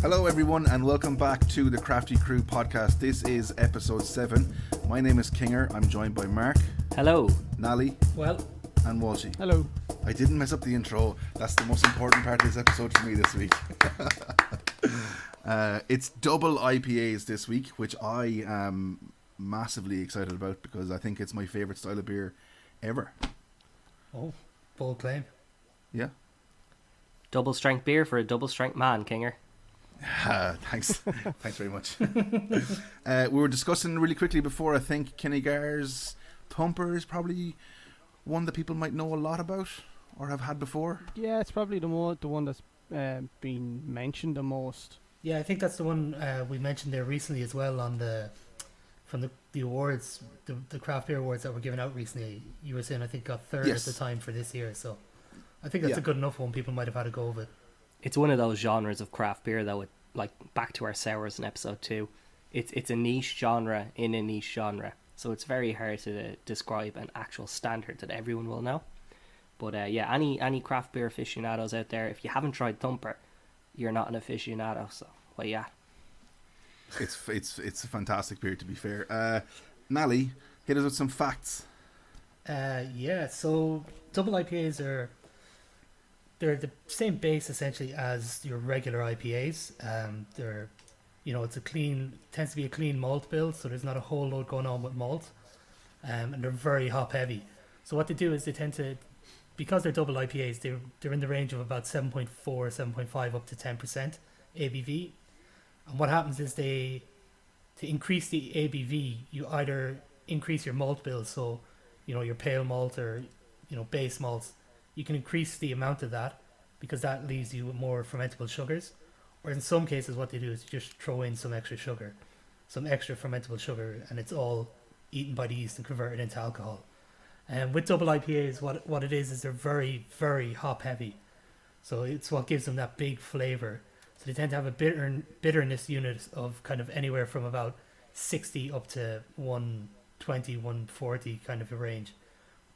Hello everyone and welcome back to the Crafty Crew podcast. This is episode 7. My name is Kinger. I'm joined by Mark. Hello. Nally. Well. And Walshy. Hello. I didn't mess up the intro. That's the most important part of this episode for me this week. It's double IPAs this week, which I am massively excited about because I think it's my favourite style of beer ever. Oh, bold claim. Yeah. Double strength beer for a double strength man, Kinger. Thanks. Thanks very much. We were discussing really quickly before, I think Kinnegar's Thumper is probably one that people might know a lot about or have had before. Yeah, it's probably the one that's been mentioned the most. Yeah, I think that's the one we mentioned there recently as well on from the awards, the craft beer awards that were given out recently. You were saying I think got third at the time for this year, so I think that's a good enough one. People might have had a go of it. It's one of those genres of craft beer that would, like, back to our sours in episode 2. It's a niche genre in a niche genre, so it's very hard to describe an actual standard that everyone will know. But yeah, any craft beer aficionados out there, if you haven't tried Thumper, you're not an aficionado. So well, yeah, it's a fantastic beer, to be fair. Nally, hit us with some facts. Yeah, so double IPAs they're the same base essentially as your regular IPAs. They're, tends to be a clean malt build, so there's not a whole load going on with malt, and they're very hop heavy. So what they do is they tend to, because they're double IPAs, they're in the range of about 7.4, 7.5 up to 10% ABV. And what happens is to increase the ABV, you either increase your malt build, so your pale malt or base malts. You can increase the amount of that because that leaves you with more fermentable sugars. Or in some cases, what they do is just throw in some extra sugar, some extra fermentable sugar, and it's all eaten by the yeast and converted into alcohol. And with double IPAs, what it is they're very, very hop heavy. So it's what gives them that big flavour. So they tend to have a bitterness unit of kind of anywhere from about 60 up to 120, 140 kind of a range.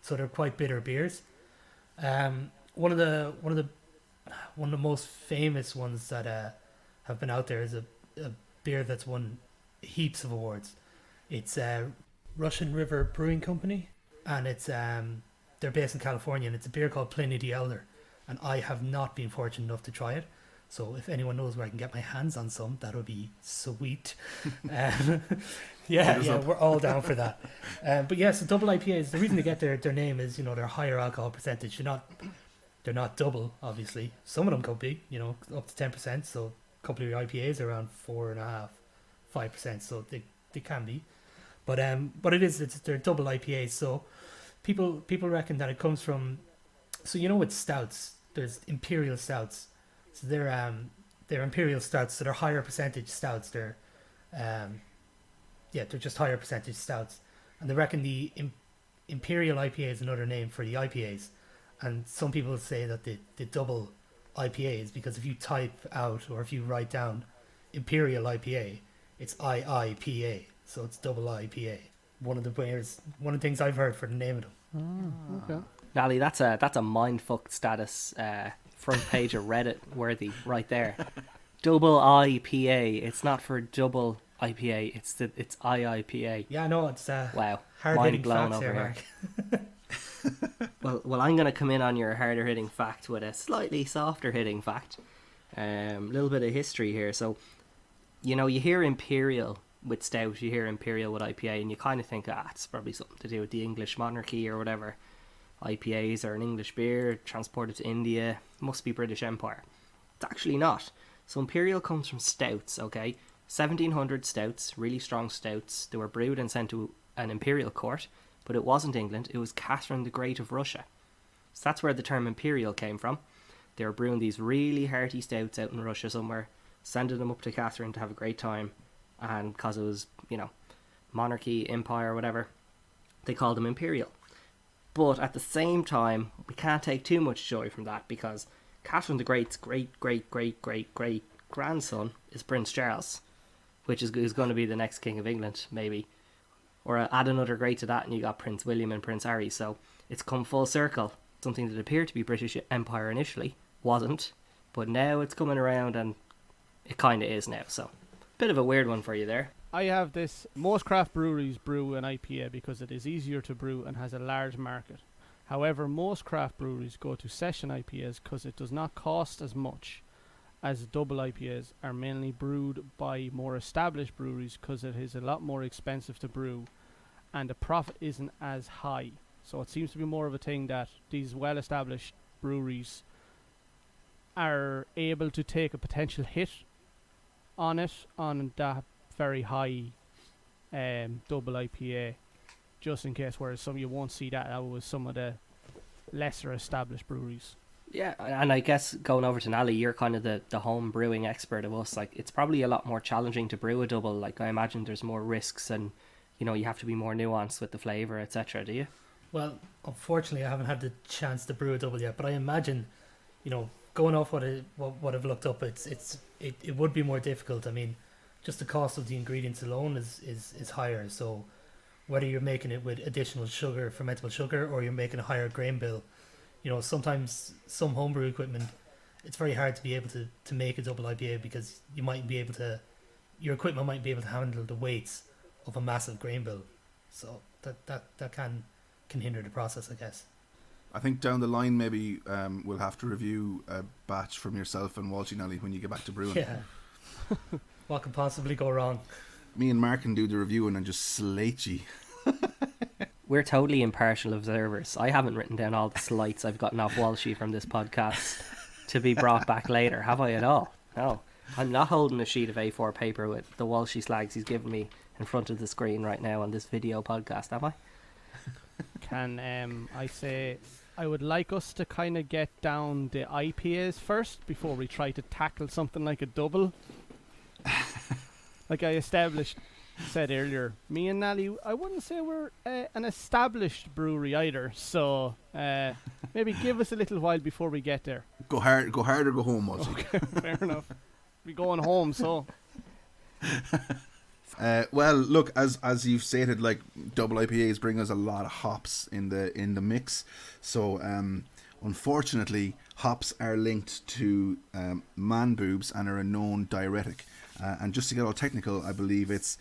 So they're quite bitter beers. One of the most famous ones that have been out there is a beer that's won heaps of awards. It's Russian River Brewing Company, and it's they're based in California, and it's a beer called Pliny the Elder. And I have not been fortunate enough to try it. So if anyone knows where I can get my hands on some, that would be sweet. Yeah, we're all down for that. But yeah, so double IPAs, the reason they get their name is, they're higher alcohol percentage. They're not double, obviously. Some of them could be, up to 10%. So a couple of your IPAs are around 4.5%, 5%. So they can be. But they're double IPAs. So people reckon that it comes from, so with stouts, there's imperial stouts. So they're imperial stouts, so they're higher percentage stouts. They're just higher percentage stouts, and they reckon the imperial IPA is another name for the IPAs. And some people say that the double IPAs, because if you type out or if you write down imperial IPA, it's IIPA, so it's double IPA. One of the things I've heard for the name of them. Oh, okay. Nally, that's a mindfuck status. Front page of Reddit worthy right there. Double IPA. It's not for double IPA. It's IIPA. Yeah, I know. It's wow. Hard-hitting Mind blown facts over here, here. Well, I'm gonna come in on your harder hitting fact with a slightly softer hitting fact. Little bit of history here. So, you hear imperial with stout, you hear imperial with IPA, and you kind of think, it's probably something to do with the English monarchy or whatever. IPAs are an English beer transported to India, must be British Empire. It's actually not. So imperial comes from stouts, okay? 1700 stouts, really strong stouts. They were brewed and sent to an imperial court, but it wasn't England, it was Catherine the Great of Russia. So that's where the term imperial came from. They were brewing these really hearty stouts out in Russia somewhere, sending them up to Catherine to have a great time, and because it was, monarchy, empire, whatever, they called them imperial. But at the same time, we can't take too much joy from that, because Catherine the Great's great-great-great-great-great-grandson is Prince Charles, which is going to be the next King of England, maybe. Or add another great to that and you got Prince William and Prince Harry. So it's come full circle. Something that appeared to be British Empire initially wasn't, but now it's coming around and it kind of is now. So, bit of a weird one for you there. I have this. Most craft breweries brew an IPA because it is easier to brew and has a large market. However, most craft breweries go to session IPAs because it does not cost as much, as double IPAs are mainly brewed by more established breweries because it is a lot more expensive to brew and the profit isn't as high. So it seems to be more of a thing that these well-established breweries are able to take a potential hit on that very high double IPA, just in case, whereas some you won't see that out with some of the lesser established breweries. Yeah, and I guess going over to Nally, you're kind of the home brewing expert of us. Like, it's probably a lot more challenging to brew a double. Like, I imagine there's more risks and, you know, you have to be more nuanced with the flavour, etc. Do you? Well, unfortunately, I haven't had the chance to brew a double yet, but I imagine, you know, going off what I've looked up, it would be more difficult. I mean, just the cost of the ingredients alone is higher. So whether you're making it with additional sugar, fermentable sugar, or you're making a higher grain bill, you know, sometimes some homebrew equipment, it's very hard to be able to make a double IPA because you might be able to, your equipment might be able to handle the weights of a massive grain bill. So that can hinder the process, I guess. I think down the line maybe we'll have to review a batch from yourself and Walshy, Nally, when you get back to brewing. Yeah. What could possibly go wrong? Me and Mark can do the reviewing and just slate you. We're totally impartial observers. I haven't written down all the slights I've gotten off Walshy from this podcast to be brought back later, have I at all? No. I'm not holding a sheet of A4 paper with the Walshy slags he's given me in front of the screen right now on this video podcast, am I? Can I say I would like us to kind of get down the IPAs first before we try to tackle something like a double. Like I said earlier, me and Nally, I wouldn't say we're an established brewery either, so maybe give us a little while before we get there. Go hard or go home, Walshy. Okay, fair enough. We're going home, so. Well, look, as you've stated, like, double IPAs bring us a lot of hops in the mix. So, unfortunately, hops are linked to man boobs and are a known diuretic. And just to get all technical, I believe it's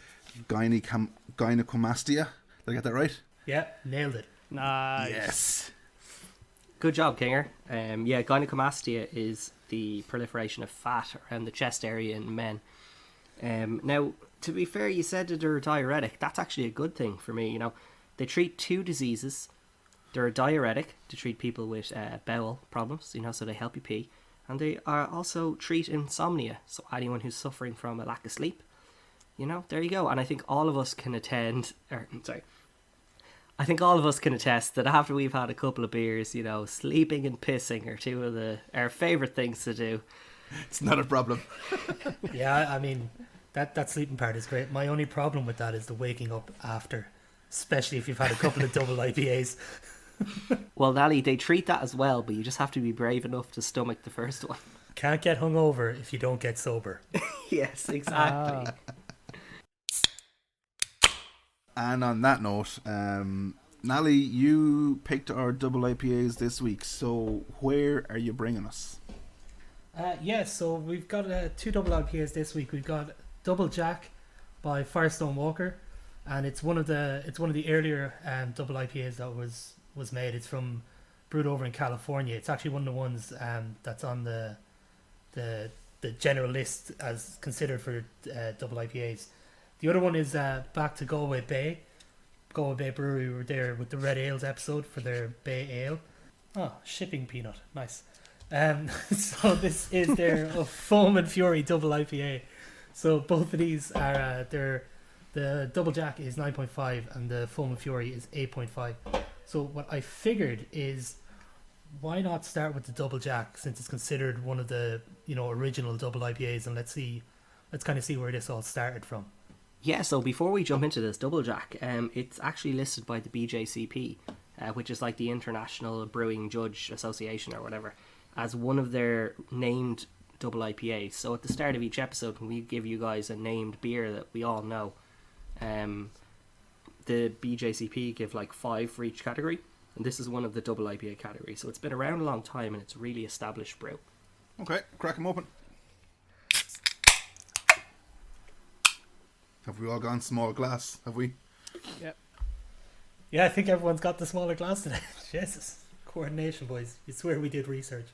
gynecomastia. Did I get that right? Yeah, nailed it. Nice. Yes. Good job, Kinger. Yeah, gynecomastia is the proliferation of fat around the chest area in men. Now, to be fair, you said that they're a diuretic. That's actually a good thing for me. You know, they treat two diseases. They're a diuretic to treat people with bowel problems, you know, so they help you pee. And they are also treat insomnia, so anyone who's suffering from a lack of sleep. You know, there you go. And I think all of us can I think all of us can attest that after we've had a couple of beers, you know, sleeping and pissing are two of our favourite things to do. It's not a problem. Yeah, I mean, that sleeping part is great. My only problem with that is the waking up after, especially if you've had a couple of double IPAs. Well, Nally, they treat that as well, but you just have to be brave enough to stomach the first one. Can't get hungover if you don't get sober. Yes, exactly. And on that note, Nally, you picked our double IPAs this week. So where are you bringing us? So we've got two double IPAs this week. We've got Double Jack by Firestone Walker, and it's one of the earlier double IPAs that was made. It's brewed over in California. It's actually one of the ones that's on the general list as considered for double IPAs. The other one is back to Galway Bay Brewery. We were there with the Red Ales episode for their Bay Ale. Oh, shipping peanut, nice. So this is their Foam and Fiori double IPA. So both of these are the Double Jack is 9.5 and the Foam and Fury is 8.5. So what I figured is, why not start with the Double Jack, since it's considered one of the original double IPAs, and let's kind of see where this all started from. Yeah, so before we jump into this Double Jack, it's actually listed by the BJCP, which is like the International Brewing Judge Association or whatever, as one of their named double IPAs. So at the start of each episode, we give you guys a named beer that we all know. The BJCP give like 5 for each category, and this is one of the double IPA categories. So it's been around a long time and it's a really established brew. Okay, crack them open. Have we all gone small glass? Have we? Yep. Yeah, I think everyone's got the smaller glass today. Jesus. Coordination, boys. You swear we did research.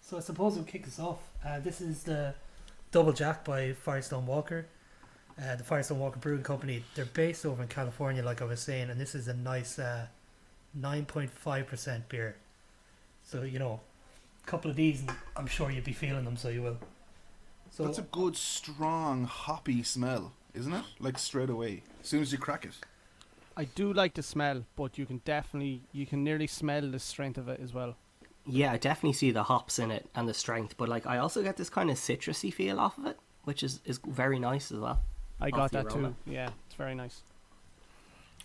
So I suppose we'll kick us off. This is the Double Jack by Firestone Walker. The Firestone Walker Brewing Company. They're based over in California, like I was saying, and this is a nice 9.5% beer. So, you know, a couple of these, and I'm sure you'll be feeling them, so you will. So That's a good, strong, hoppy smell, isn't it? Like straight away, as soon as you crack it. I do like the smell, but you can nearly smell the strength of it as well. Yeah, I definitely see the hops in it and the strength, but like I also get this kind of citrusy feel off of it, which is very nice as well. I Off got the that aroma. too. Yeah, it's very nice.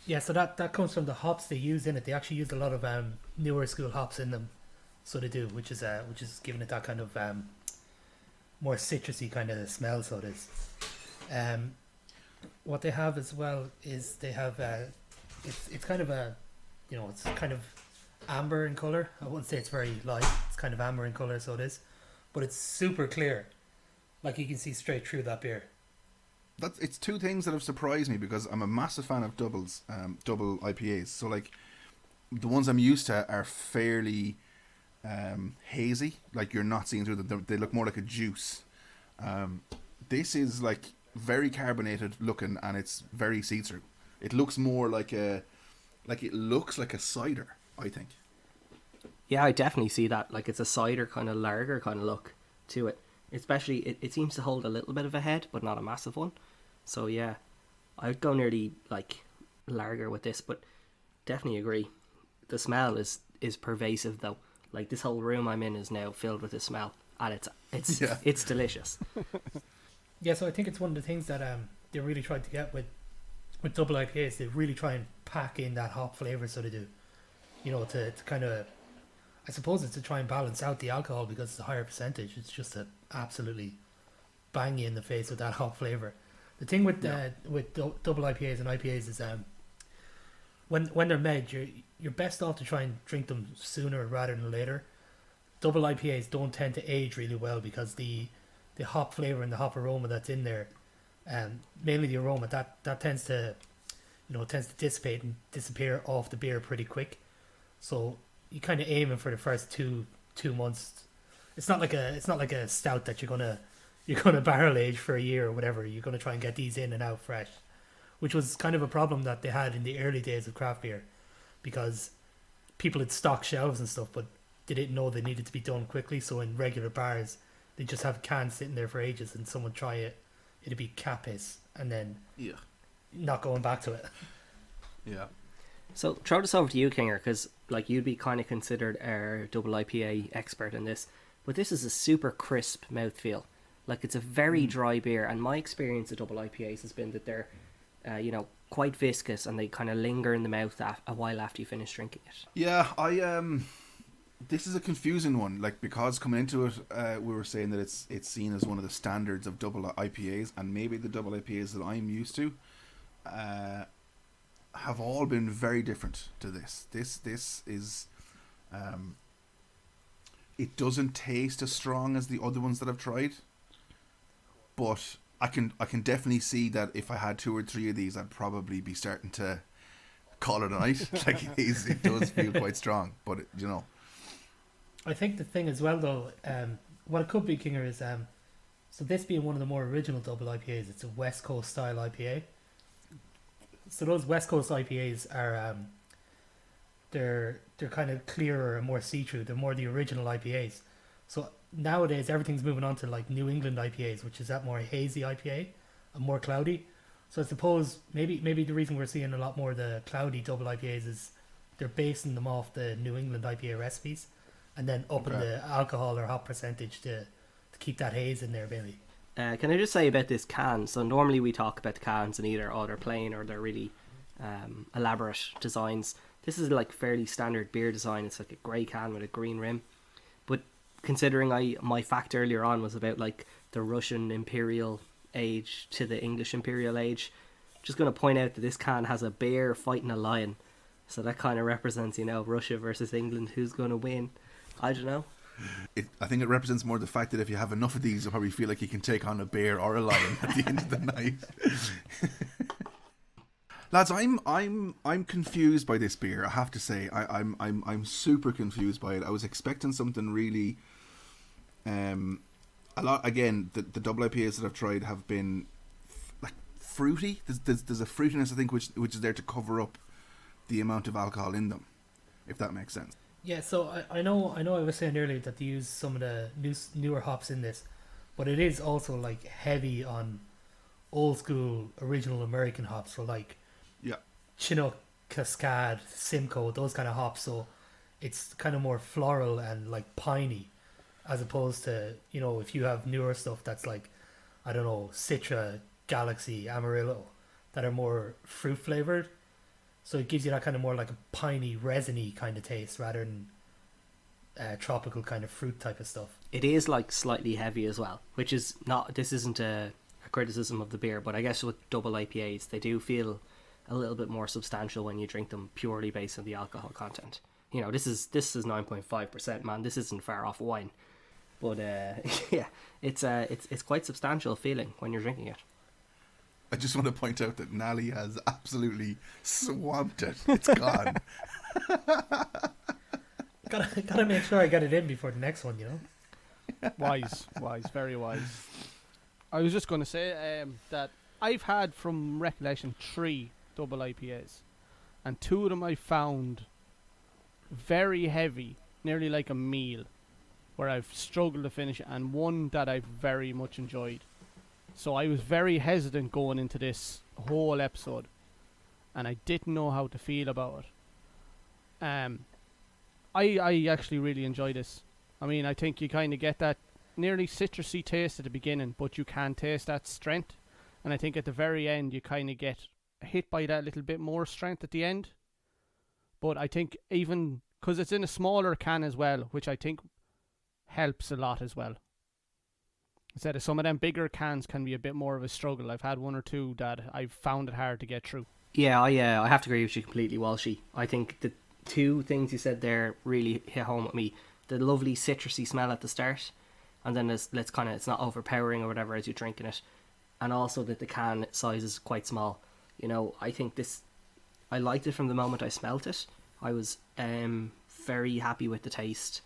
yeah, so that comes from the hops they use in it. They actually use a lot of newer school hops in them, so they do, which is giving it that kind of more citrusy kind of smell. So it is. What they have as well is they have it's kind of a, you know, it's kind of amber in color. I wouldn't say it's very light. It's kind of amber in color, so it is, but it's super clear. Like you can see straight through that beer. It's two things that have surprised me because I'm a massive fan of double IPAs. So like the ones I'm used to are fairly hazy. Like you're not seeing through them. They look more like a juice. This is like very carbonated looking, and it's very see-through. It looks more like it looks like a cider, I think. Yeah, I definitely see that. Like it's a cider kind of lager kind of look to it. Especially, it seems to hold a little bit of a head, but not a massive one. So yeah, I'd go nearly like lager with this, but definitely agree. The smell is pervasive though. Like this whole room I'm in is now filled with the smell, and it's delicious. Yeah, so I think it's one of the things that they really tried to get with double IPAs. They really try and pack in that hop flavour, so they do. You know, to kind of, I suppose it's to try and balance out the alcohol because it's a higher percentage. It's just to absolutely bang you in the face with that hop flavour. The thing with double IPAs and IPAs is when they're made, you're best off to try and drink them sooner rather than later. Double IPAs don't tend to age really well because the hop flavour and the hop aroma that's in there, mainly the aroma, that tends to dissipate and disappear off the beer pretty quick. So you kind of aiming for the first two months. It's not like a stout that you're gonna barrel age for a year or whatever. You're gonna try and get these in and out fresh, which was kind of a problem that they had in the early days of craft beer, because people had stocked shelves and stuff, but they didn't know they needed to be done quickly. So in regular bars, they just have cans sitting there for ages, and someone try it, it'd be capis, and then not going back to it. Yeah. So throw this over to you, Kinger, because like you'd be kind of considered our double IPA expert in this, but this is a super crisp mouthfeel. Like it's a very dry beer, and my experience of double IPAs has been that they're, quite viscous and they kind of linger in the mouth a while after you finish drinking it. Yeah, this is a confusing one. Like because coming into it, we were saying that it's seen as one of the standards of double IPAs, and maybe the double IPAs that I'm used to, have all been very different to this. This is, it doesn't taste as strong as the other ones that I've tried, but I can definitely see that if I had 2 or 3 of these, I'd probably be starting to call it a night. Like it does feel quite strong, but I think the thing as well though, what it could be, Kinger, is so this being one of the more original double IPAs, it's a West Coast style IPA. So those West Coast IPAs are they're kind of clearer and more see-through. They're more the original IPAs. So nowadays everything's moving on to like New England IPAs, which is that more hazy IPA and more cloudy. So I suppose maybe the reason we're seeing a lot more of the cloudy double IPAs is they're basing them off the New England IPA recipes, and then upping the alcohol or hop percentage to keep that haze in there, maybe. Can I just say about this can? So normally we talk about the cans and either they're plain or they're really elaborate designs. This is like fairly standard beer design. It's like a grey can with a green rim. But considering my fact earlier on was about like the Russian imperial age to the English imperial age, just going to point out that this can has a bear fighting a lion. So that kind of represents, Russia versus England. Who's going to win? I don't know. I think it represents more the fact that if you have enough of these, you'll probably feel like you can take on a bear or a lion at the end of the night. Lads, I'm confused by this beer. I have to say, I'm super confused by it. I was expecting something really, a lot. Again, the double IPAs that I've tried have been like fruity. There's a fruitiness, I think, which is there to cover up the amount of alcohol in them, if that makes sense. Yeah, so I know I was saying earlier that they use some of the newer hops in this, but it is also like heavy on old school original American hops, so like Chinook, Cascade, Simcoe, those kind of hops. So it's kind of more floral and like piney, as opposed to, you know, if you have newer stuff that's like, I don't know, Citra, Galaxy, Amarillo, that are more fruit flavored. So it gives you that kind of more like a piney, resiny kind of taste rather than tropical kind of fruit type of stuff. It is like slightly heavy as well, which is not, this isn't a criticism of the beer, but I guess with double IPAs, they do feel a little bit more substantial when you drink them purely based on the alcohol content. You know, this is 9.5%, man. This isn't far off wine, but yeah, it's quite substantial feeling when you're drinking it. I just want to point out that Nally has absolutely swamped it. It's gone. Gotta make sure I get it in before the next one, you know. Wise, very wise. I was just going to say that I've had, from recollection, 3 double IPAs, and 2 of them I found very heavy, nearly like a meal, where I've struggled to finish it, and one that I've very much enjoyed. So I was very hesitant going into this whole episode, and I didn't know how to feel about it. I actually really enjoy this. I mean, I think you kind of get that nearly citrusy taste at the beginning, but you can taste that strength, and I think at the very end you kind of get hit by that little bit more strength at the end. But I think even because it's in a smaller can as well, which I think helps a lot as well. Instead of some of them bigger cans can be a bit more of a struggle. I've had 1 or 2 that I've found it hard to get through. Yeah, I have to agree with you completely, Walshy. I think the 2 things you said there really hit home with me. The lovely citrusy smell at the start, and then it's not overpowering or whatever as you're drinking it, and also that the can size is quite small. You know, I think I liked it from the moment I smelt it. I was very happy with the taste,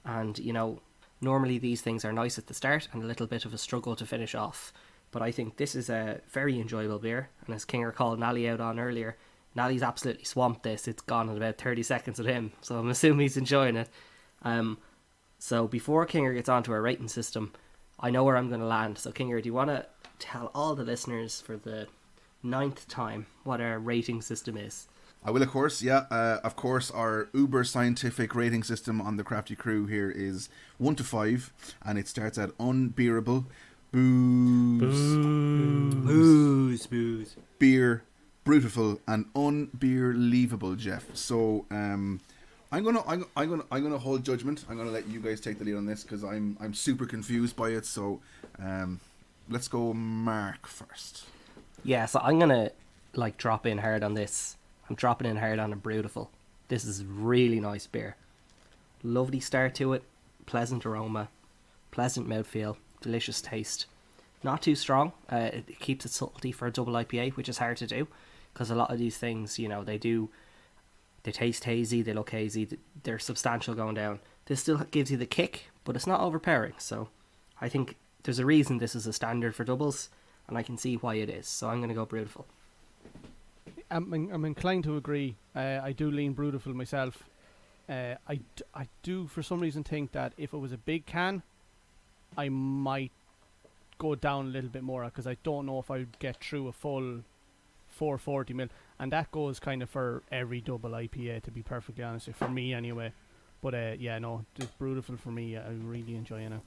and you know, normally these things are nice at the start and a little bit of a struggle to finish off, but I think this is a very enjoyable beer. And as Kinger called Nally out on earlier, Nally's absolutely swamped this. It's gone in about 30 seconds with him, so I'm assuming he's enjoying it. So before Kinger gets onto our rating system, I know where I'm going to land. So Kinger, do you want to tell all the listeners for the 9th time what our rating system is? I will, of course. Yeah, of course, our uber scientific rating system on the Crafty Crew here is 1 to 5, and it starts at unbearable, booze, beer, brutiful, and unbeerleavable, Jeff. So I'm gonna hold judgment. I'm gonna let you guys take the lead on this because I'm super confused by it. So let's go, Mark, first. Yeah, so I'm gonna drop in hard on this. I'm dropping in hard on a Brutiful. This is really nice beer. Lovely start to it. Pleasant aroma. Pleasant mouthfeel. Delicious taste. Not too strong. It keeps its subtlety for a double IPA, which is hard to do. Because a lot of these things, you know, they taste hazy, they look hazy, they're substantial going down. This still gives you the kick, but it's not overpowering. So I think there's a reason this is a standard for doubles, and I can see why it is. So I'm going to go Brutiful. I'm inclined to agree. I do lean Brutiful myself. I do for some reason think that if it was a big can, I might go down a little bit more because I don't know if I'd get through a full 440ml, and that goes kind of for every double IPA, to be perfectly honest, for me anyway. But yeah, no, it's Brutiful for me. I'm really enjoying it.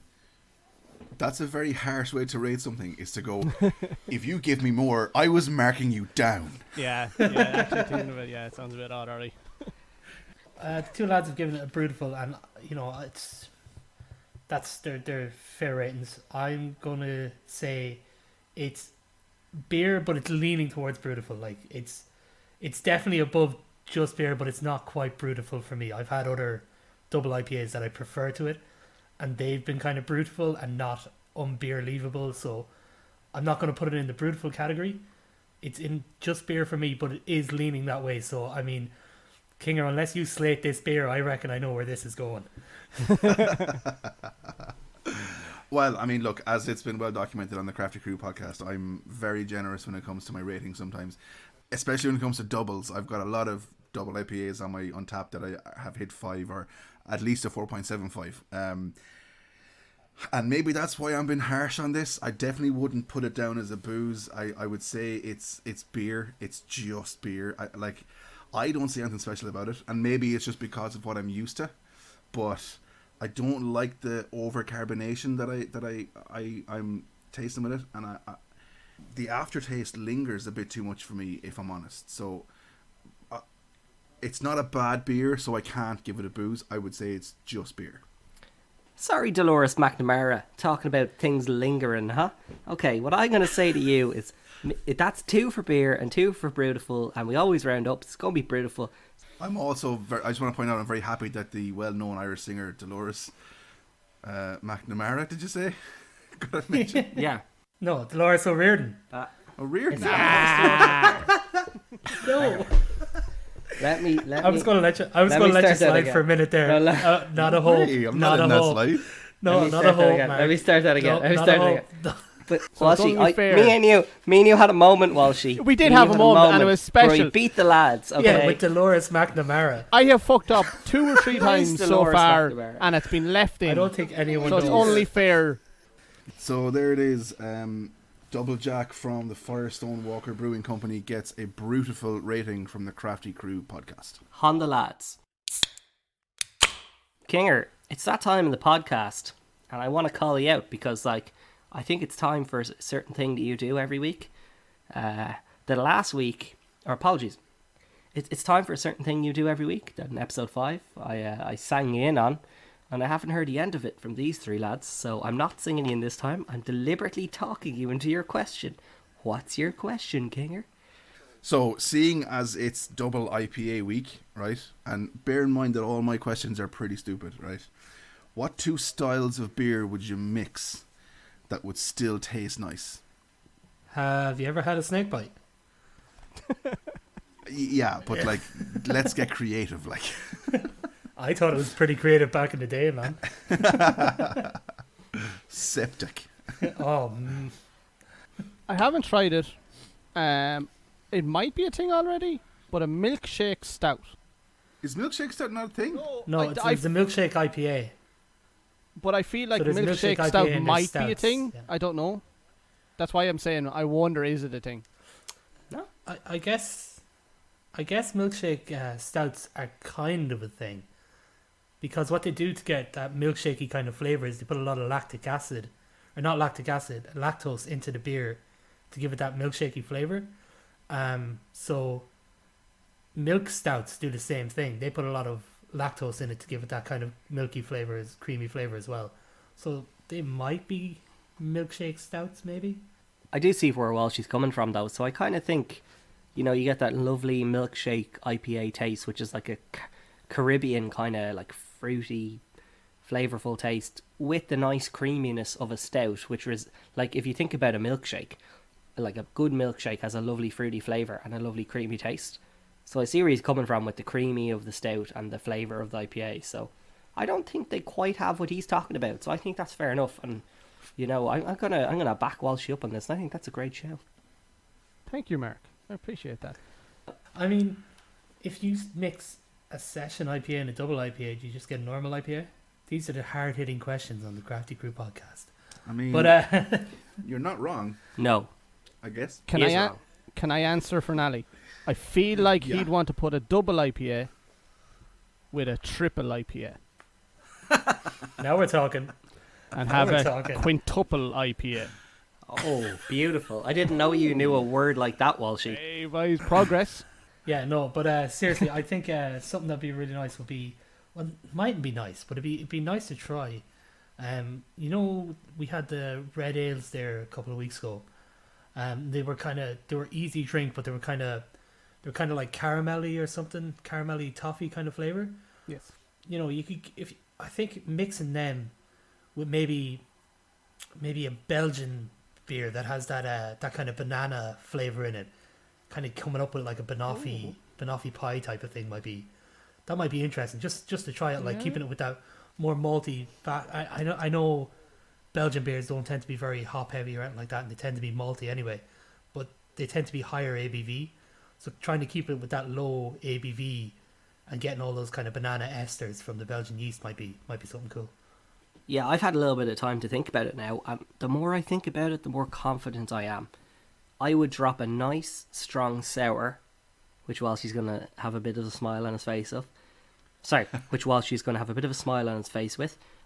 That's a very harsh way to rate something, is to go, if you give me more, I was marking you down. Yeah, actually thinking of it, yeah, it sounds a bit odd, alright. The 2 lads have given it a Brutiful, and you know, that's their fair ratings. I'm gonna say it's beer, but it's leaning towards Brutiful. Like it's definitely above just beer, but it's not quite Brutiful for me. I've had other double IPAs that I prefer to it, and they've been kind of brutal and not unbeer-leavable, so I'm not going to put it in the brutal category. It's in just beer for me, but it is leaning that way. So, I mean, Kinger, unless you slate this beer, I reckon I know where this is going. Well, I mean, look, as it's been well documented on the Crafty Crew podcast, I'm very generous when it comes to my rating sometimes, especially when it comes to doubles. I've got a lot of double IPAs on my Untapped that I have hit 5 or at least a 4.75. And maybe that's why I'm being harsh on this. I definitely wouldn't put it down as a booze. I would say it's beer. It's just beer. I don't see anything special about it, and maybe it's just because of what I'm used to. But I don't like the over carbonation that I'm tasting with it, and the aftertaste lingers a bit too much for me, if I'm honest. So it's not a bad beer, so I can't give it a booze. I would say it's just beer. Sorry, Dolores McNamara, talking about things lingering, huh? Okay, what I'm going to say to you is that's 2 for beer and 2 for Brutiful, and we always round up. It's going to be Brutiful. I'm also I just want to point out I'm very happy that the well-known Irish singer Dolores McNamara, did you say? Got to mention. Yeah. No, Dolores O'Riordan. O'Riordan. No. Let me. I was going to let you slide for a minute there. No, not a hope. Hey, I'm not not in a that hope. slide. No, not a hope. Let me start that again. But So it's only Walshy, fair. me and you had a moment, Walshy. We did Me have and a you had moment, and it was where special. we beat the lads, okay? Yeah, with Dolores McNamara. I have fucked up 2 or 3 Nice times so Dolores far, McNamara. and it's been left in. I don't think anyone so it's knows. only fair. So there it is. Double Jack from the Firestone Walker Brewing Company gets a Brutiful rating from the Crafty Crew podcast. Honda lads. Kinger, it's that time in the podcast, and I want to call you out because, I think it's time for a certain thing that you do every week. The last week, or apologies, it's time for a certain thing you do every week. That in episode 5, I sang you in on, and I haven't heard the end of it from these 3 lads, so I'm not singing you in this time. I'm deliberately talking you into your question. What's your question, Kinger? So, seeing as it's double IPA week, right, and bear in mind that all my questions are pretty stupid, right, what 2 styles of beer would you mix that would still taste nice? Have you ever had a snake bite? Yeah, but let's get creative, I thought it was pretty creative back in the day, man. Septic. Oh, I haven't tried it. It might be a thing already, but a milkshake stout. Is milkshake stout not a thing? no, it's a milkshake IPA. But I feel like So there's milkshake milkshake stout IPA and might there's be a stouts, thing. yeah. I don't know. That's why I'm saying I wonder, is it a thing? I guess milkshake stouts are kind of a thing, because what they do to get that milkshakey kind of flavour is they put a lot of lactose into the beer to give it that milkshakey flavour. So milk stouts do the same thing. They put a lot of lactose in it to give it that kind of milky flavour, creamy flavour as well. So they might be milkshake stouts, maybe. I do see where Walshy's coming from, though. So I kind of think, you get that lovely milkshake IPA taste, which is like a Caribbean kind of fruity, flavorful taste with the nice creaminess of a stout, which is if you think about a milkshake, a good milkshake has a lovely fruity flavor and a lovely creamy taste. So I see where he's coming from with the creamy of the stout and the flavor of the IPA. So I don't think they quite have what he's talking about. So I think that's fair enough. And I'm gonna back Walshy up on this. And I think that's a great show. Thank you, Mark. I appreciate that. I mean, if you mix a session IPA and a double IPA, do you just get a normal IPA? These are the hard-hitting questions on the Crafty Crew podcast. I mean, But you're not wrong, No. I guess. Can He I is a- wrong. can I answer for Nally? I feel like Yeah. he'd want to put a double IPA with a triple IPA now we're talking. and Now have we're a talking. quintuple IPA. Oh, beautiful. I didn't know you knew a word like that, Walshy. Hey, boys, progress. Yeah, no, but seriously, I think something that'd be really nice would be, well, it mightn't be nice, but it'd be nice to try. We had the red ales there a couple of weeks ago. They were easy drink, but they were kind of like caramelly or something, caramelly toffee kind of flavor. Yes. You could, I think mixing them with maybe a Belgian beer that has that kind of banana flavor in it, kind of coming up with like a banoffee pie type of thing might be interesting. Just to try it, like keeping it with that more malty. I know Belgian beers don't tend to be very hop heavy or anything like that, and they tend to be malty anyway, but they tend to be higher ABV. So trying to keep it with that low ABV and getting all those kind of banana esters from the Belgian yeast might be something cool. Yeah, I've had a little bit of time to think about it now. The more I think about it, the more confident I am. I would drop a nice, strong sour, which while she's going to have a bit of a smile on his face with,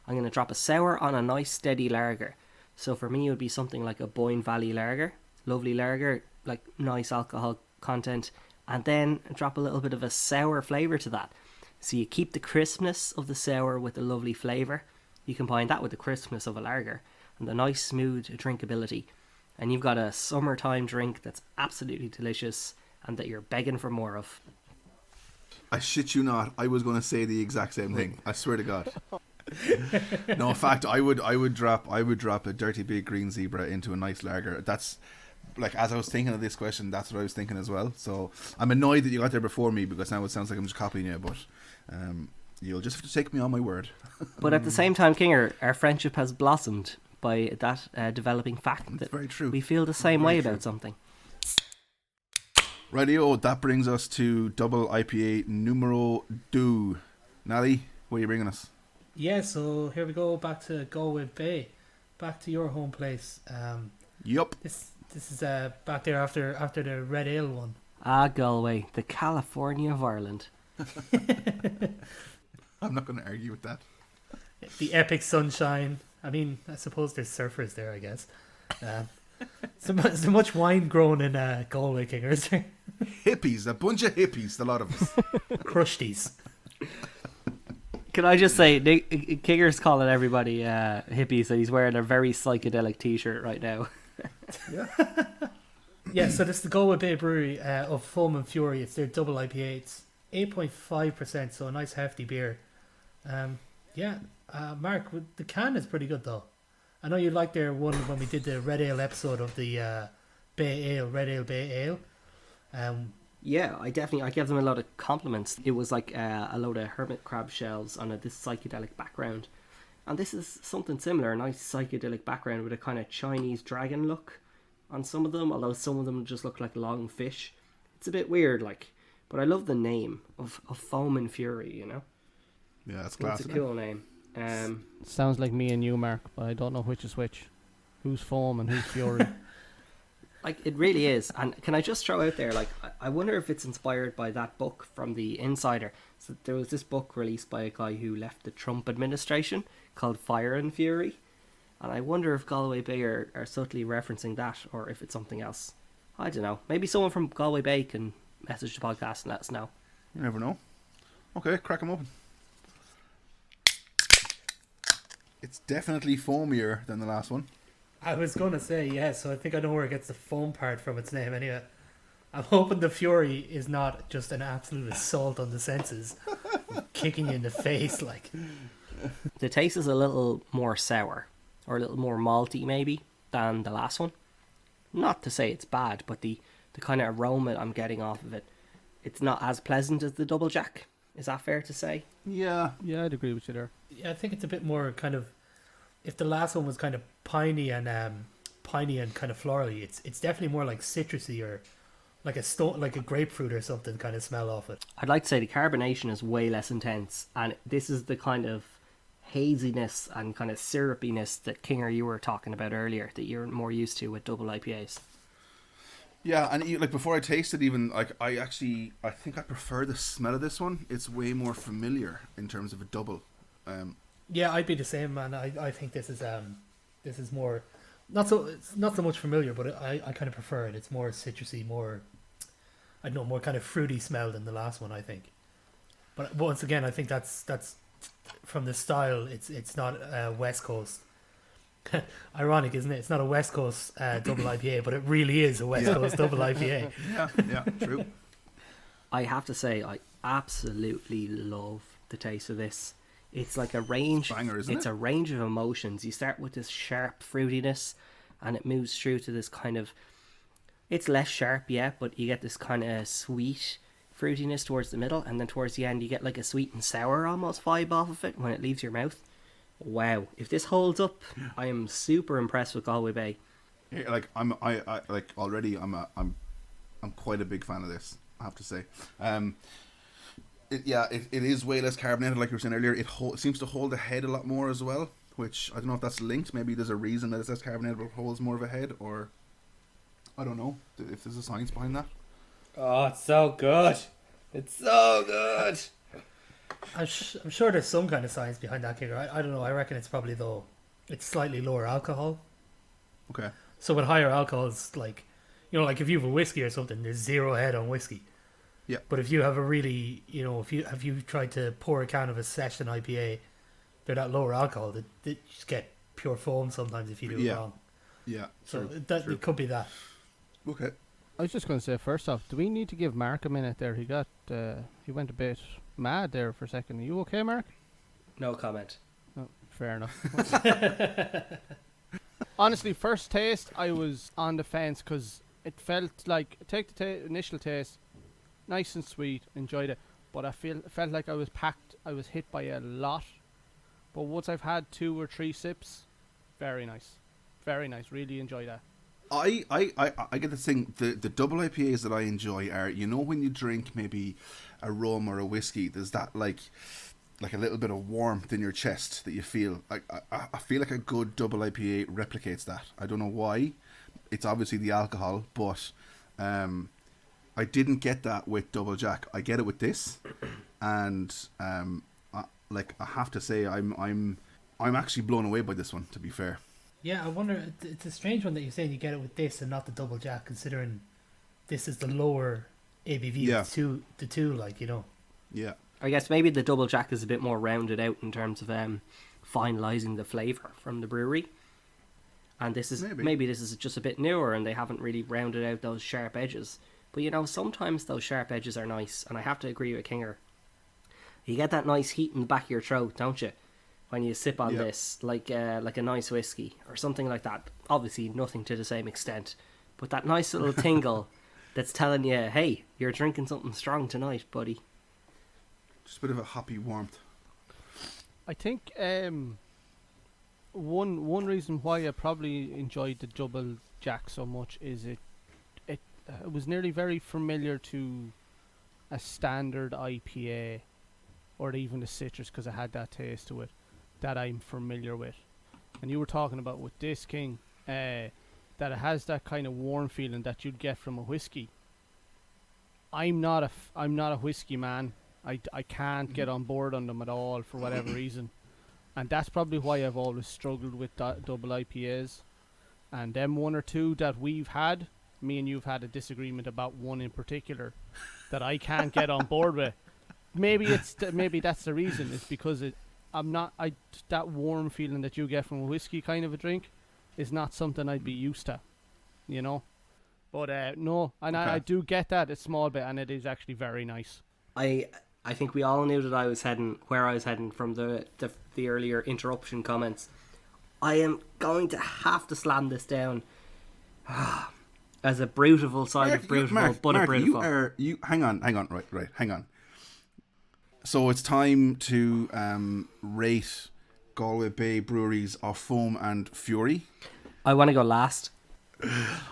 I'm going to drop a sour on a nice, steady lager. So for me, it would be something like a Boyne Valley lager. Lovely lager, like nice alcohol content. And then drop a little bit of a sour flavour to that. So you keep the crispness of the sour with the lovely flavour. You combine that with the crispness of a lager and the nice smooth drinkability, and you've got a summertime drink that's absolutely delicious and that you're begging for more of. I shit you not, I was going to say the exact same thing. I swear to God. No, in fact, I would drop a Dirty Big Green Zebra into a nice lager. That's like, as I was thinking of this question, that's what I was thinking as well. So I'm annoyed that you got there before me, because now it sounds like I'm just copying you, but you'll just have to take me on my word. But at the same time, Kinger, our friendship has blossomed by that developing fact. That's that very true. We feel the same way about something. Rightio, that brings us to Double IPA numero 2. Nally, what are you bringing us? Yeah, so here we go, back to Galway Bay, back to your home place. Yup. This is back there after the Red Ale one. Galway, the California of Ireland. I'm not going to argue with that. The epic sunshine. I mean, I suppose there's surfers there, I guess. So much wine grown in Galway, King, is there? Hippies, a bunch of hippies, a lot of us. Crusties. Can I just say, Kinger's calling everybody hippies, and he's wearing a very psychedelic t-shirt right now. Yeah. Yeah, so this is the Galway Bay Brewery of Foam and Fiori. It's their double IPA. It's 8.5%, so a nice hefty beer. Mark, the can is pretty good though. I know you liked their one when we did the Red Ale episode of the Bay Ale, Red Ale Bay Ale. Yeah, I gave them a lot of compliments. It was like a load of hermit crab shells on this psychedelic background. And this is something similar, a nice psychedelic background with a kind of Chinese dragon look on some of them, although some of them just look like long fish. It's a bit weird, like, but I love the name of Foam and Fury, you know? Yeah, that's classic. It's a cool name. Sounds like me and you, Mark, but I don't know which is which. Who's Foam and who's Fury? Like, it really is. And can I just throw out there, like, I wonder if it's inspired by that book from The Insider. So there was this book released by a guy who left the Trump administration called Fire and Fury. And I wonder if Galway Bay are subtly referencing that, or if it's something else. I don't know. Maybe someone from Galway Bay can message the podcast and let us know. You never know. Okay, crack them open. It's definitely foamier than the last one. I was going to say, yeah, so I think I know where it gets the foam part from its name anyway. I'm hoping the Fury is not just an absolute assault on the senses, kicking you in the face, like. The taste is a little more sour, or a little more malty maybe, than the last one. Not to say it's bad, but the kind of aroma I'm getting off of it, it's not as pleasant as the Double Jack. Is that fair to say? Yeah. Yeah, I'd agree with you there. Yeah, I think it's a bit more kind of, if the last one was kind of piney and kind of florally, it's definitely more like citrusy, or like like a grapefruit or something kind of smell off it. I'd like to say the carbonation is way less intense, and this is the kind of haziness and kind of syrupiness that Kinger you were talking about earlier that you're more used to with double IPAs. Yeah, and like before I tasted, even like I think I prefer the smell of this one. It's way more familiar in terms of a double. Yeah, I'd be the same, man. I think this is more not so much familiar, but I kind of prefer it. It's more citrusy, more, I don't know, more kind of fruity smell than the last one, I think. But once again, I think that's from the style. It's not West Coast. Ironic, isn't it? It's not a West Coast double IPA, but it really is a West Coast double IPA. Yeah, true. I have to say, I absolutely love the taste of this. It's like a range. Banger, isn't It's it? a range of emotions. You start with this sharp fruitiness, and it moves through to this kind of. It's less sharp, yeah, but you get this kind of sweet fruitiness towards the middle, and then towards the end you get like a sweet and sour almost vibe off of it when it leaves your mouth. Wow, if this holds up, I am super impressed with Galway Bay. Yeah, like I like already. I'm quite a big fan of this. I have to say. It is way less carbonated, like you were saying earlier. It seems to hold the head a lot more as well, which I don't know if that's linked. Maybe there's a reason that it's less carbonated but holds more of a head, or I don't know if there's a science behind that. Oh, it's so good. It's so good. I'm sure there's some kind of science behind that kicker. I don't know. I reckon it's probably though it's slightly lower alcohol. Okay. So with higher alcohols, like like if you have a whiskey or something, there's zero head on whiskey. Yeah. But if you have a really, if you tried to pour a can of a session IPA, they're that lower alcohol. They just get pure foam sometimes if you do it wrong. Yeah. So True. it could be that. Okay. I was just going to say, first off, do we need to give Mark a minute there? He went a bit mad there for a second. Are you okay, Mark? No comment. Oh, fair enough. Honestly, first taste, I was on the fence because it felt like, take the initial taste, nice and sweet, enjoyed it, but I felt like I was hit by a lot. But once I've had 2 or 3 sips, very nice, really enjoy that. I get the thing. The double IPAs that I enjoy are, when you drink maybe a rum or a whiskey, there's that like a little bit of warmth in your chest that you feel. I feel like a good double IPA replicates that. I don't know why. It's obviously the alcohol, but I didn't get that with Double Jack. I get it with this, and I have to say I'm actually blown away by this one. To be fair. Yeah, I wonder. It's a strange one that you're saying you get it with this and not the Double Jack, considering this is the lower ABV. Yeah. The two, Yeah. I guess maybe the Double Jack is a bit more rounded out in terms of finalising the flavour from the brewery. And this is maybe this is just a bit newer and they haven't really rounded out those sharp edges. But sometimes those sharp edges are nice, and I have to agree with Kinger. You get that nice heat in the back of your throat, don't you? When you sip on this, like a nice whiskey or something like that. Obviously nothing to the same extent, but that nice little tingle that's telling you, hey, you're drinking something strong tonight, buddy. Just a bit of a hoppy warmth. I think one reason why I probably enjoyed the Double Jack so much is it was nearly very familiar to a standard IPA or even a citrus, because it had that taste to it that I'm familiar with. And you were talking about with this King that it has that kind of warm feeling that you'd get from a whiskey. I'm not a whiskey man. I can't get on board on them at all for whatever reason, and that's probably why I've always struggled with double IPAs. And them 1 or 2 that we've had, me and you've had a disagreement about one in particular that I can't get on board with. Maybe maybe that's the reason. It's because that warm feeling that you get from a whiskey kind of a drink is not something I'd be used to, But no, and okay. I do get that a small bit, and it is actually very nice. I think we all knew that I was heading where I was heading from the earlier interruption comments. I am going to have to slam this down as a beautiful side of beautiful, but a beautiful. You hang on, right, hang on. So it's time to rate Galway Bay breweries of Foam and Fiori. I want to go last.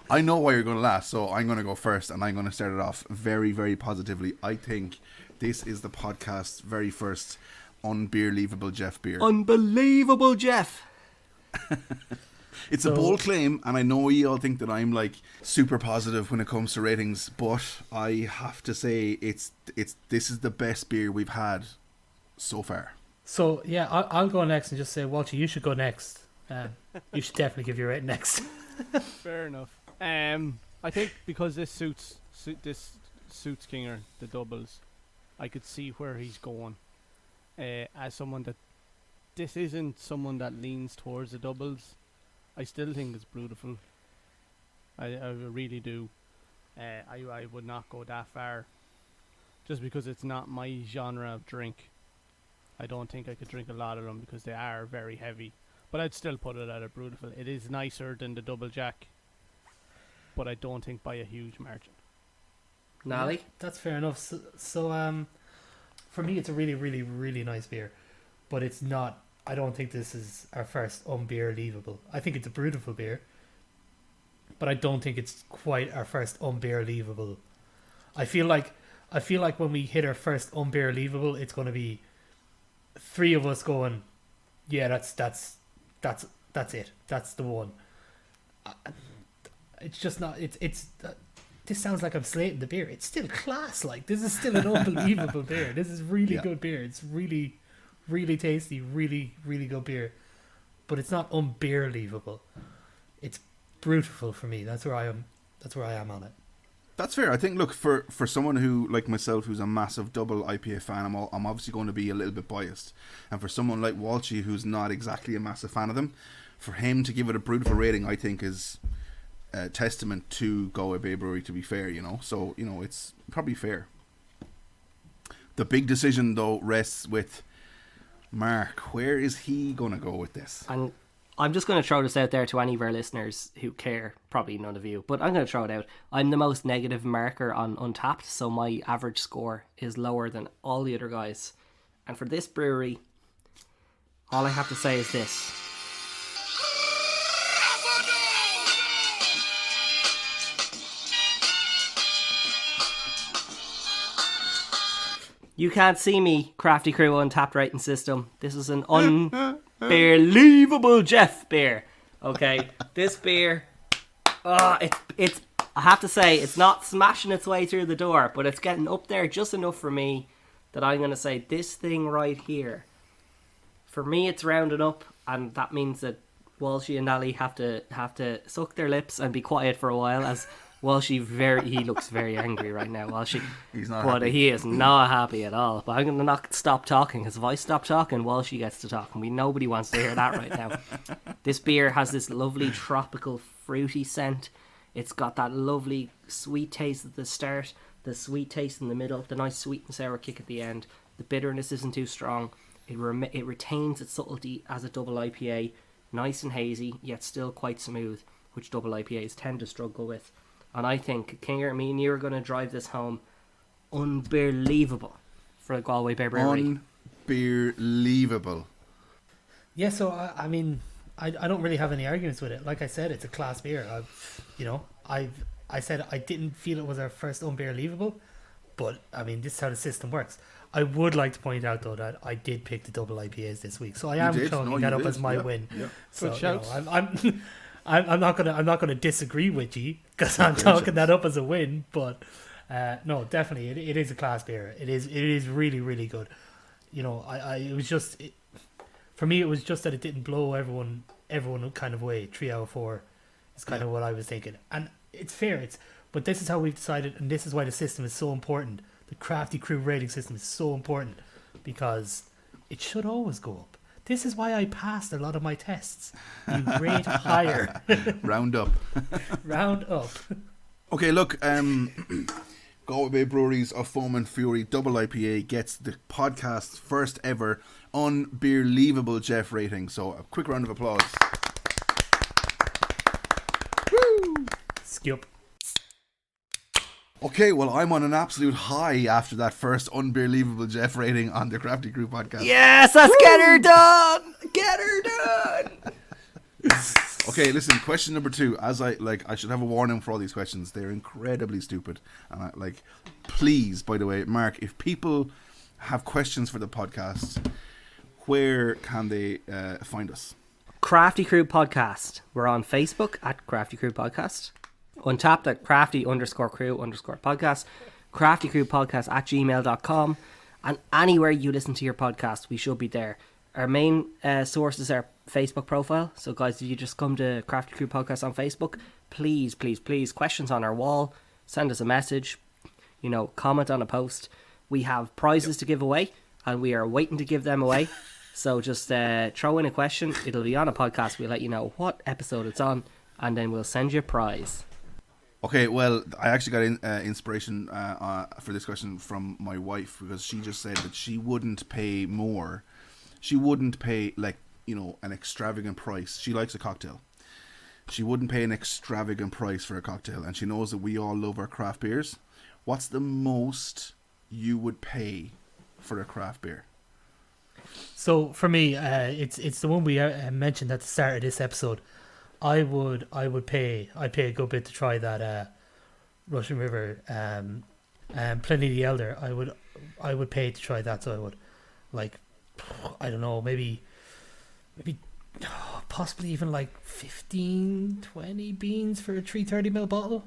I know why you're going to last, so I'm going to go first, and I'm going to start it off very, very positively. I think this is the podcast's very first unbeerleavable Jeff beer. Unbelievable, Jeff! It's a bold claim, and I know you all think that I'm super positive when it comes to ratings, but I have to say this is the best beer we've had so far. So yeah, I'll go next and just say, Walshy, you should go next. You should definitely give your rating next. Fair enough. I think because this suits Kinger, the doubles, I could see where he's going. As someone that this isn't someone that leans towards the doubles, I still think it's beautiful. I really do. I would not go that far, just because it's not my genre of drink. I don't think I could drink a lot of them because they are very heavy. But I'd still put it at a Brutiful. It is nicer than the Double Jack, but I don't think by a huge margin. Nally? Yeah, that's fair enough. So, for me, it's a really, really, really nice beer, but it's not. I don't think this is our first unbeer-leavable. I think it's a beautiful beer, but I don't think it's quite our first unbeer-leavable. I feel like when we hit our first unbeer-leavable, it's going to be 3 of us going, yeah, that's it. That's the one. It's just not. It's. This sounds like I'm slating the beer. It's still class. Like, this is still an unbelievable beer. This is really good beer. It's really, really tasty. Really, really good beer. But it's not unbeer-leavable. It's beautiful for me. That's where I am. That's where I am on it. That's fair. I think, look, for someone who, like myself, who's a massive double IPA fan, I'm obviously going to be a little bit biased. And for someone like Walshy, who's not exactly a massive fan of them, for him to give it a beautiful rating, I think is a testament to Galway Bay Brewery, to be fair, you know. So, you know, it's probably fair. The big decision, though, rests with Mark. Where is he going to go with this? And I'm just going to throw this out there to any of our listeners who care. Probably none of you, but I'm going to throw it out. I'm the most negative marker on Untapped, so my average score is lower than all the other guys. And for this brewery, all I have to say is this. You can't see me, Crafty Crew Untapped rating system. This is an unbelievable Jeff beer. Okay, this beer, it's. I have to say, it's not smashing its way through the door, but it's getting up there just enough for me that I'm gonna say this thing right here. For me, it's rounding up, and that means that Walshy and Nally have to suck their lips and be quiet for a while, as Walshy he looks very angry right now. Walshy, he's not but happy. He is not happy at all. But I'm gonna not stop talking, because if I stop talking, Walshy gets to talk, and nobody wants to hear that right now. This beer has this lovely tropical fruity scent. It's got that lovely sweet taste at the start, the sweet taste in the middle, the nice sweet and sour kick at the end. The bitterness isn't too strong. It retains its subtlety as a double IPA, nice and hazy, yet still quite smooth, which double IPAs tend to struggle with. And I think, Kinger, me and you are going to drive this home unbelievable for the Galway Bay Brewery. Unbelievable. Yeah, so I mean, I don't really have any arguments with it. Like I said, it's a class beer. I said I didn't feel it was our first unbeer-leavable, but I mean, this is how the system works. I would like to point out, though, that I did pick the double IPAs this week, so I am chalking that up as my win. Yeah. So I'm not gonna disagree with you, because I'm chalking that up as a win. But no, definitely, it is a class beer. It is really, really good. You know, it was just for me, it was just that it didn't blow everyone kind of away. 3 out of 4 is kind of what I was thinking, and it's fair. But this is how we've decided, and this is why the system is so important. The Crafty Crew rating system is so important, because it should always go up. This is why I passed a lot of my tests. You rate higher. Round up. Round up. Okay, look, Galway Bay Breweries of Foam and Fiori Double IPA gets the podcast's first ever unbeer-leavable Jeff rating. So a quick round of applause. Woo! Skip. Okay, well, I'm on an absolute high after that first unbeer-leavable Jeff rating on the Crafty Crew podcast. Yes, let's get her done! Get her done! Okay, listen, question number 2. I should have a warning for all these questions. They're incredibly stupid. And please, by the way, Mark, if people have questions for the podcast, where can they find us? Crafty Crew Podcast. We're on Facebook at Crafty Crew Podcast. Untapped at crafty_crew_podcast. Crafty Crew Podcast at gmail.com. And anywhere you listen to your podcast, we should be there. Our main source is our Facebook profile. So guys, if you just come to Crafty Crew Podcast on Facebook, please, questions on our wall, send us a message, comment on a post. We have prizes to give away, and we are waiting to give them away. So just throw in a question. It'll be on a podcast. We'll let you know what episode it's on, and then we'll send you a prize. Okay, well, I actually got inspiration for this question from my wife, because she just said that she wouldn't pay more she wouldn't pay like, you know, an extravagant price. She likes a cocktail. She wouldn't pay an extravagant price for a cocktail, and she knows that we all love our craft beers. What's the most you would pay for a craft beer? So for me, it's the one we mentioned at the start of this episode. I'd pay a good bit to try that Russian River Pliny the Elder. I would pay to try that. So I would, like, I don't know, maybe possibly even like 15, 20 beans for a 330ml bottle.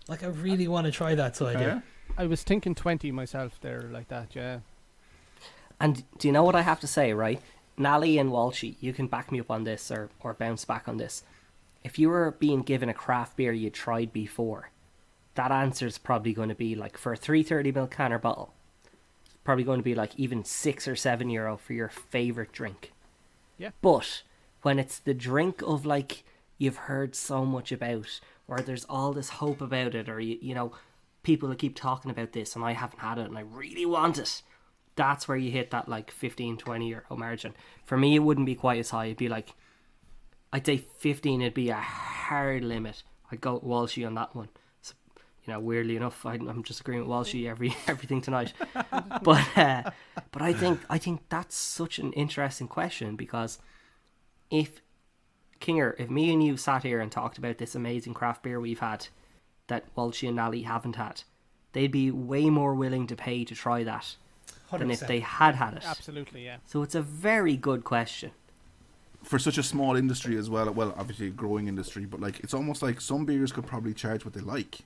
Like, I really want to try that, so I do. I was thinking 20 myself there, like that, yeah. And do you know what I have to say, right? Nally and Walshy, you can back me up on this or bounce back on this. If you were being given a craft beer you tried before, that answer is probably going to be like, for a 330ml can or bottle, it's probably going to be like even €6 or €7 for your favourite drink. Yeah. But when it's the drink of, like, you've heard so much about, or there's all this hope about it, or you know, people that keep talking about this and I haven't had it and I really want it, that's where you hit that like 15, €20 margin. For me, it wouldn't be quite as high. It'd be like, I'd say 15 would be a hard limit. I'd go with Walshy on that one. So, you know, weirdly enough, I'm just agreeing with Walshy everything tonight. But I think that's such an interesting question, because if Kinger, if me and you sat here and talked about this amazing craft beer we've had that Walshy and Nally haven't had, they'd be way more willing to pay to try that 100%. than if they had it. Absolutely, yeah. So it's a very good question. For such a small industry as well, obviously a growing industry, but like, it's almost like some beers could probably charge what they like,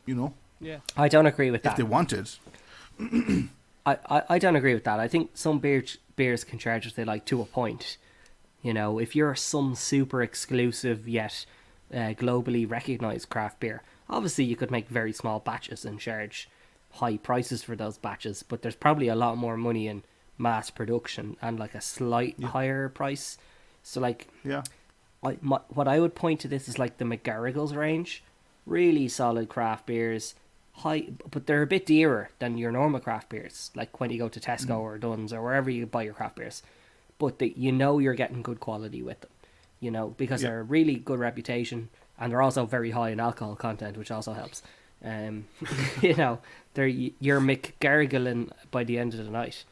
you know. Yeah. I don't agree with if that. they wanted. I don't agree with that. I think some beers can charge what they like to a point. You know, if you're some super exclusive yet globally recognized craft beer, obviously you could make very small batches and charge high prices for those batches, but there's probably a lot more money in mass production and like a slight higher price. So like, what I would point to this is like the McGarrigles range, really solid craft beers, high, but they're a bit dearer than your normal craft beers, like when you go to Tesco or Dunn's or wherever you buy your craft beers. But you know you're getting good quality with them, you know, because they're a really good reputation, and they're also very high in alcohol content, which also helps. You know, you're McGarrigle by the end of the night.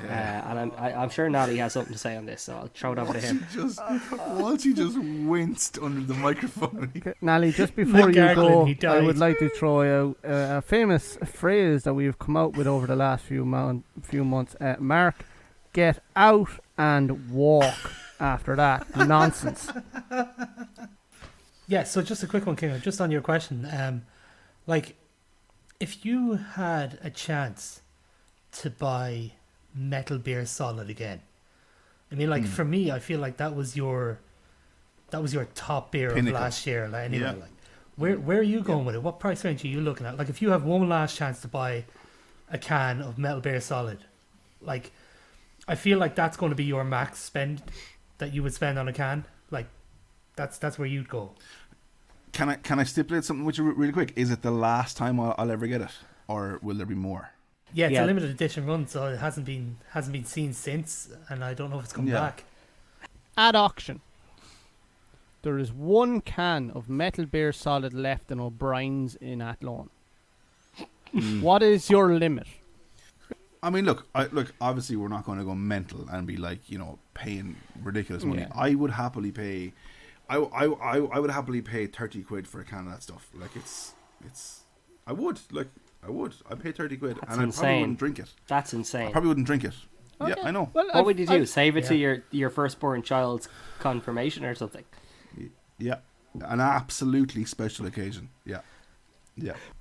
And I'm sure Nally has something to say on this, so I'll throw it over to him. Walshy just winced under the microphone. Okay, Nally, just before you go, he I would died. like to throw out a famous phrase that we've come out with over the last few months. Mark, get out and walk after that nonsense. Yeah, so just a quick one, King, just on your question. Like, if you had a chance to buy Metal Beer Solid again, I mean, like, for me, I feel like that was your top beer Pinnacle. of last year. Like, anyway, like, where are you going with it? What price range are you looking at? Like, if you have one last chance to buy a can of Metal Beer Solid, like, I feel like that's going to be your max spend that you would spend on a can. Like, that's where you'd go. Can I stipulate something with you really quick? Is it the last time I'll ever get it, or will there be more? Yeah, it's Yeah. a limited edition run, so it hasn't been seen since, and I don't know if it's coming back. At auction, there is one can of Metal Beer Solid left in O'Brien's in Athlone. What is your limit? I mean, look, obviously we're not going to go mental and be like, you know, paying ridiculous money. Yeah. I would happily pay. I would happily pay 30 quid for a can of that stuff. Like, I would. I'd pay 30 quid, That's and I probably insane. wouldn't drink it. That's I insane. probably wouldn't drink it. Okay. Yeah, I know. Well, What would you do? Save it to Yeah. your firstborn child's confirmation or something? Yeah, an absolutely special occasion. Yeah.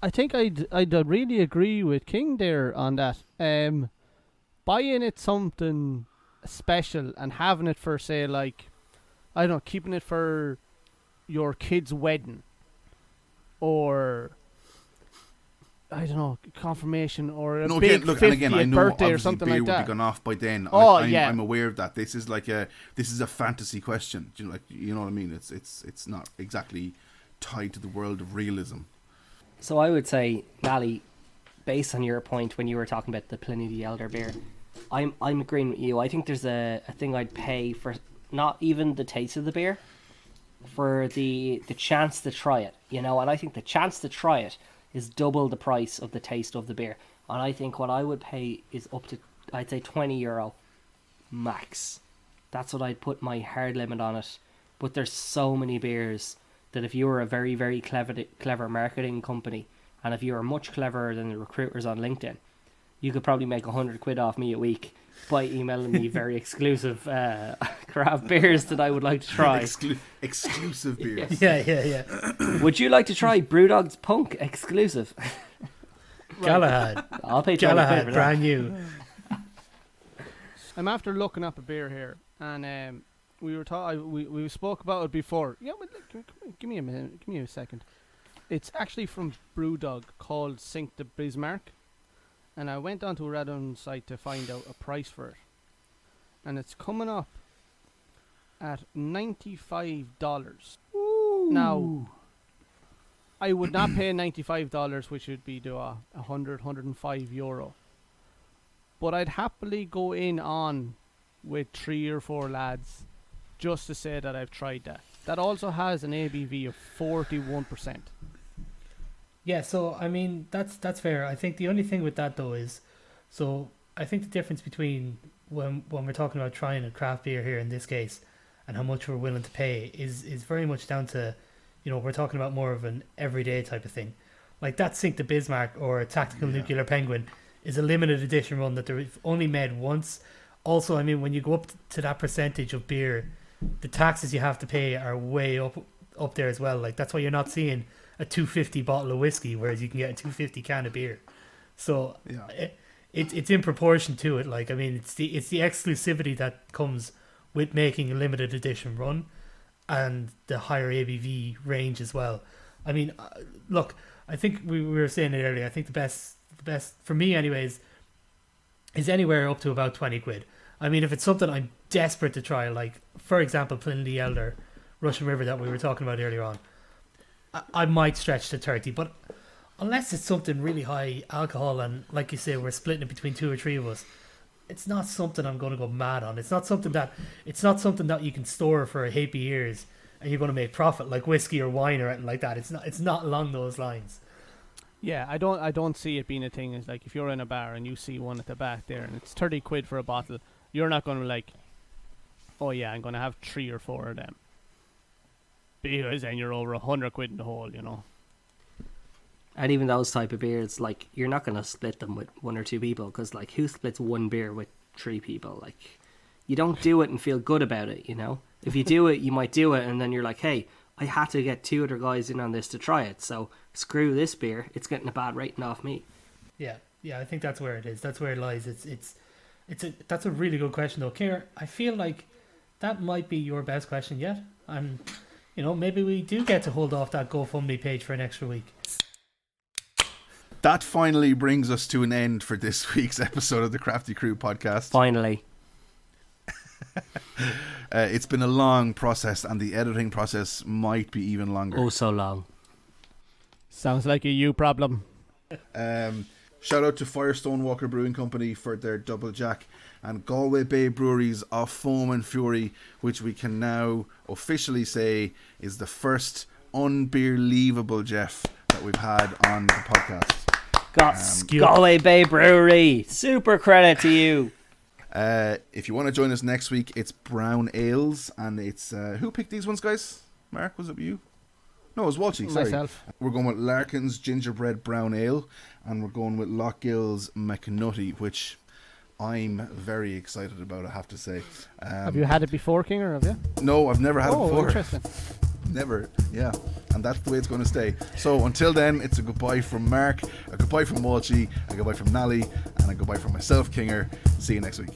I think I'd really agree with King there on that. Buying it something special and having it for, say, like, I don't know, keeping it for your kid's wedding, or I don't know, confirmation, or a big 50th I know birthday or obviously something beer like would that. be gone off by then. Oh, I'm aware of that. This is a fantasy question. Do you know what I mean? It's not exactly tied to the world of realism. So I would say, Nally, based on your point when you were talking about the Pliny the Elder beer, I'm agreeing with you. I think there's a thing I'd pay for not even the taste of the beer, for the chance to try it, you know. And I think the chance to try it is double the price of the taste of the beer. And I think what I would pay is up to, I'd say, €20 max. That's what I'd put my hard limit on it. But there's so many beers that if you were a very, very clever marketing company, and if you were much cleverer than the recruiters on LinkedIn, you could probably make £100 off me a week by emailing me very exclusive craft beers that I would like to try. Exclusive beers. Yeah. Would you like to try Brewdog's Punk exclusive? Galahad. I'll pay £20 Galahad, for that. brand new. I'm after looking up a beer here, and we spoke about it before. Yeah, but give me a minute. Give me a second. It's actually from Brewdog, called Sink the Bismarck. And I went onto a random site to find out a price for it. And it's coming up at $95. Ooh. Now, I would not pay $95, which would be to €105. But I'd happily go in on with 3 or 4 lads just to say that I've tried that. That also has an ABV of 41%. Yeah, so I mean that's fair. I think the only thing with that though is, so I think the difference between when we're talking about trying a craft beer here in this case, and how much we're willing to pay is very much down to, you know, we're talking about more of an everyday type of thing. Like that Sink the Bismarck or Tactical Nuclear Penguin is a limited edition run that they've only made once. Also, I mean, when you go up to that percentage of beer, the taxes you have to pay are way up there as well. Like that's why you're not seeing a $2.50 bottle of whiskey, whereas you can get a $2.50 can of beer. So it's in proportion to it. Like, I mean, it's the exclusivity that comes with making a limited edition run, and the higher ABV range as well. I mean, look, I think we were saying it earlier. I think the best for me, anyways, is anywhere up to about £20. I mean, if it's something I'm desperate to try, like for example, Pliny the Elder, Russian River that we were talking about earlier on, I might stretch to 30, but unless it's something really high alcohol and, like you say, we're splitting it between 2 or 3 of us, it's not something I'm going to go mad on. It's not something that you can store for a heap of years and you're going to make profit like whiskey or wine or anything like that. It's not along those lines. Yeah, I don't see it being a thing. It's like if you're in a bar and you see one at the back there and it's £30 for a bottle, you're not going to be like, oh yeah, I'm going to have 3 or 4 of them. Because then you're over £100 in the hole, you know. And even those type of beers, like, you're not going to split them with 1 or 2 people, because, like, who splits one beer with 3 people? Like, you don't do it and feel good about it, you know. If you do it, you might do it, and then you're like, hey, I had to get 2 other guys in on this to try it, so screw this beer. It's getting a bad rating off me. Yeah, I think that's where it is. That's where it lies. That's a really good question, though. Ciara, I feel like that might be your best question yet, and you know, maybe we do get to hold off that GoFundMe page for an extra week. That finally brings us to an end for this week's episode of the Crafty Crew podcast. Finally. It's been a long process, and the editing process might be even longer. Oh, so long. Sounds like a you problem. Shout out to Firestone Walker Brewing Company for their Double Jack, and Galway Bay Breweries of Foam and Fiori, which we can now officially say is the first unbelievable Jeff that we've had on the podcast. Galway Bay Brewery, super credit to you. If you want to join us next week, it's Brown Ales, and it's who picked these ones, guys? Mark, was it you? No, it was Walshy, sorry. Myself. We're going with Larkin's Gingerbread Brown Ale, and we're going with Lochgill's McNutty, which I'm very excited about, I have to say. Have you had it before, King, or have you? No, I've never had it before. Interesting. Never, yeah. And that's the way it's going to stay. So until then, it's a goodbye from Mark, a goodbye from Walshy, a goodbye from Nally, and a goodbye from myself, Kinger. See you next week.